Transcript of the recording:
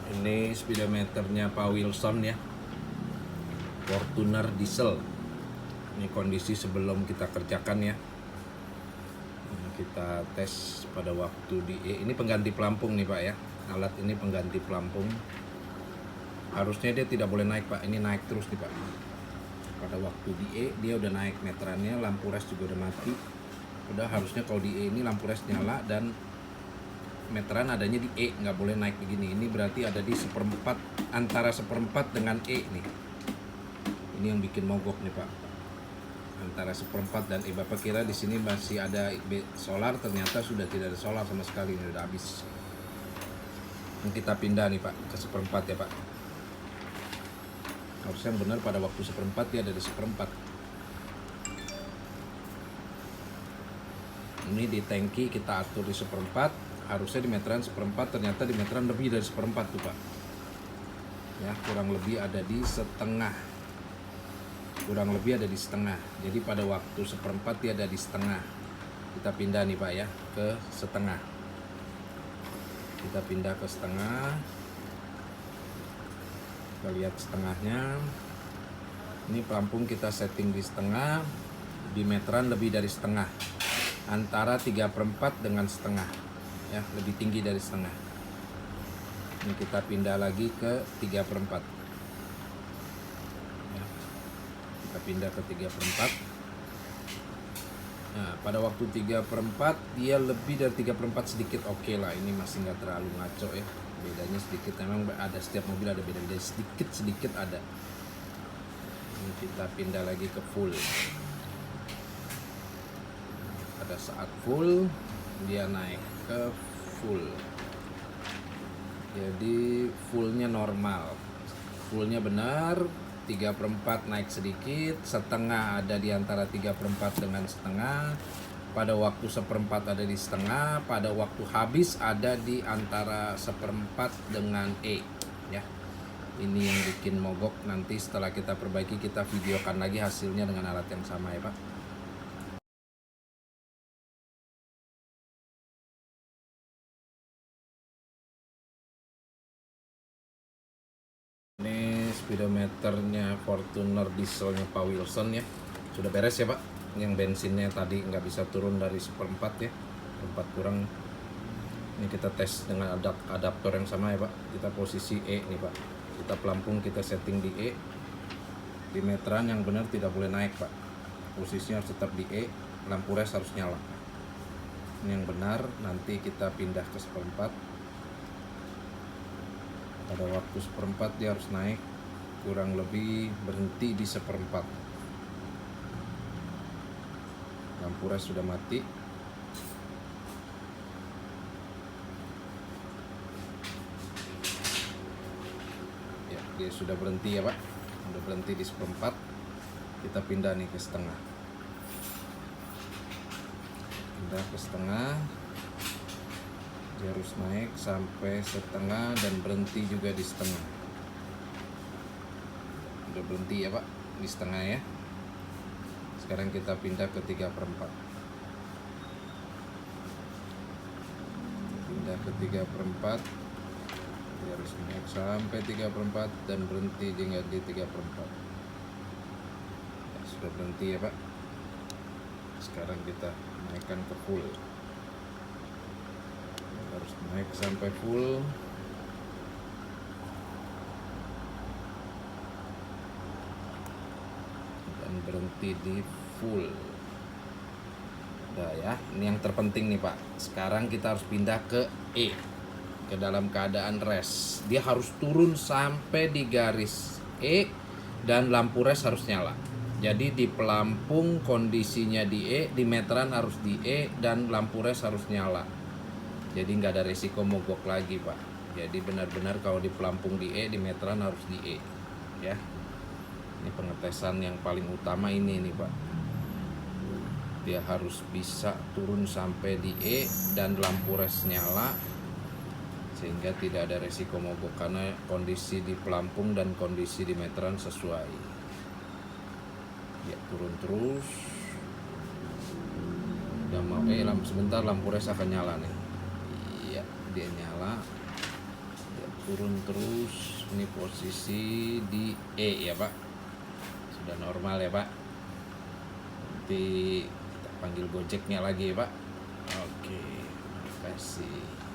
Ini speedometernya Pak Wilson ya, Fortuner diesel. Ini kondisi sebelum kita kerjakan ya. Ini kita tes pada waktu di E. Ini pengganti pelampung nih Pak ya. Alat ini pengganti pelampung. Harusnya dia tidak boleh naik Pak. Ini naik terus nih Pak. Pada waktu di E dia udah naik meterannya, lampu res juga udah mati. Udah harusnya kalau di E ini lampu res nyala dan meteran adanya di E, nggak boleh naik begini. Ini berarti ada di seperempat, antara seperempat dengan E nih. Ini yang bikin mogok nih Pak, antara seperempat dan E. Bapak kira di sini masih ada solar, ternyata sudah tidak ada solar sama sekali, ini udah habis. Ini kita pindah nih Pak ke seperempat ya Pak. Harusnya yang benar pada waktu seperempat dia ada di seperempat. Ini di tangki kita atur di seperempat, harusnya di meteran seperempat, ternyata di meteran lebih dari seperempat tuh Pak ya, kurang lebih ada di setengah, jadi pada waktu seperempat dia ada di setengah. Kita pindah nih Pak ya ke setengah, kita pindah ke setengah, kita lihat setengahnya. Ini pelampung kita setting di setengah, di meteran lebih dari setengah, antara 3/4 dengan setengah ya, lebih tinggi dari setengah. Ini kita pindah lagi ke 3/4 ya. Kita pindah ke 3/4. Nah pada waktu 3/4 dia lebih dari 3/4 sedikit oke lah. Ini masih nggak terlalu ngaco ya, bedanya sedikit. Memang ada, setiap mobil ada beda-beda, sedikit ada. Ini kita pindah lagi ke full. Pada saat full dia naik ke full, jadi fullnya normal, fullnya benar 3/4 naik sedikit, setengah ada di antara 3/4 dengan setengah, pada waktu seperempat ada di setengah, pada waktu habis ada di antara seperempat dengan E ya. Ini yang bikin mogok. Nanti setelah kita perbaiki kita videokan lagi hasilnya dengan alat yang sama ya Pak. Ini speedometernya Fortuner dieselnya Pak Wilson ya, sudah beres ya Pak. Yang bensinnya tadi nggak bisa turun dari seperempat ya, seperempat kurang. Ini kita tes dengan adaptor yang sama ya Pak. Kita posisi E nih Pak, kita pelampung kita setting di E. Di meteran yang benar tidak boleh naik Pak, posisinya harus tetap di E, lampu res harus nyala. Ini yang benar. Nanti kita pindah ke seperempat. Pada waktu seperempat dia harus naik, kurang lebih berhenti di seperempat. Lampu res sudah mati. Ya, dia sudah berhenti ya Pak, sudah berhenti di seperempat. Kita pindah nih ke setengah, pindah ke setengah. Dia harus naik sampai setengah dan berhenti juga di setengah. Udah berhenti ya Pak di setengah ya. Sekarang kita pindah ke 3/4. Pindah ke 3/4. Dia harus naik sampai 3/4 dan berhenti juga di 3/4. Ya, sudah berhenti ya Pak. Sekarang kita naikkan ke full. Harus naik sampai full dan berhenti di full. Udah ya, ini yang terpenting nih Pak. Sekarang kita harus pindah ke E, ke dalam keadaan rest. Dia harus turun sampai di garis E dan lampu res harus nyala. Jadi di pelampung kondisinya di E, di meteran harus di E dan lampu res harus nyala. Jadi nggak ada resiko mogok lagi Pak. Jadi benar-benar kalau di pelampung di E, di meteran harus di E ya. Ini pengetesan yang paling utama ini nih Pak. Dia harus bisa turun sampai di E dan lampu res nyala, sehingga tidak ada resiko mogok karena kondisi di pelampung dan kondisi di meteran sesuai. Ya, turun terus. Udah mau sebentar lampu res akan nyala nih. Iya, dia nyala. Ya, turun terus. Ini posisi di E ya Pak, sudah normal ya Pak. Nanti kita panggil Gojeknya lagi ya Pak. Oke, terima kasih.